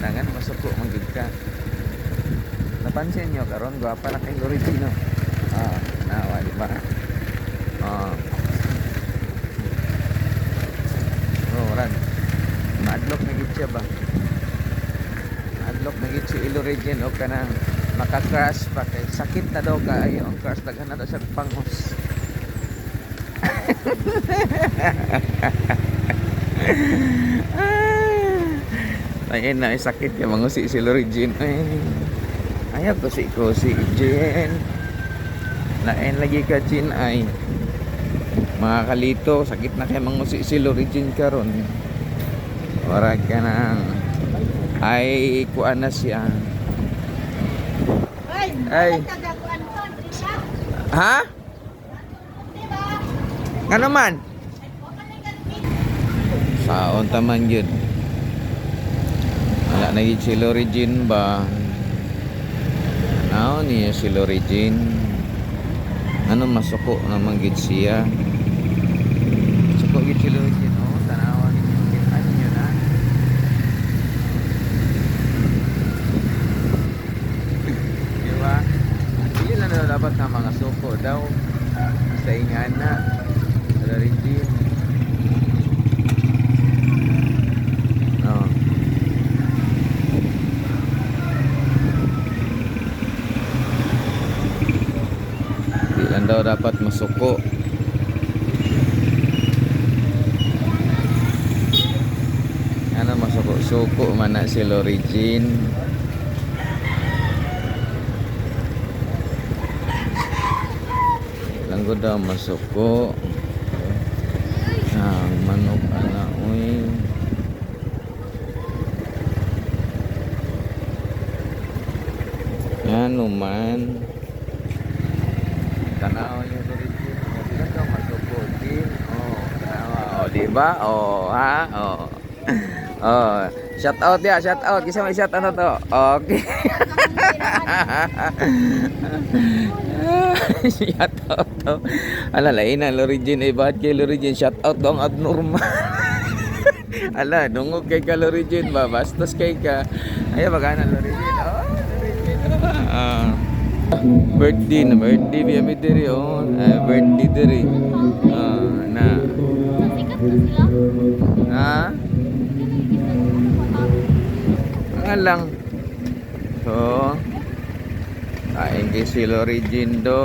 Nangan masuko manggid ka. Napansin nyo karon gwapa na kay Lorigino. Nawa di ba? Ah. Ran. Madlock na gid siya ba? Madlock na gid si Lorigino o kanang maka-crash pa kay sakit na daw kaayo ang crash daghan na daw sa pangos. Ayun na sakit kay mangusi si Lorigino. Ayaw ko si Jen. Lain lagi ka Jen ay mga kalito sakit na kay mangusi si Lorigino karon. Ora ka nang ay kuan na siya. Ay. Ha? Nga naman? Saon taman yun. Wala na yun si Lorigino ba? Ano niya si Lorigino? Ano masuko naman gid siya? Suko gid si Lorigino. Tanawan ni ano yun na? Diba? Hindi lang daw dapat na mga suko daw. Sa ingana. Lorigino. Lang daw dapat masuko. Ano masuko-suko man na si Lorigino. Lang ko daw masuko. Ang manok ana uy. Ano man. Tanaw niyo Lorigino. Sila daw masuko din. Tanaw. Di ba? Ha? Shout out ya, shout out. Kisa may shout ano to? Okay. Shout out to. Ala lain na Lorigino ay bad kay Lorigino. Shout out dong abnormal. Ala dungog kay ka Lorigino ba? Bastos kay ka. Ay bagana Lorigino. Birthday biya mi diri birthday diri na ang lang so kain kay si Lorigino do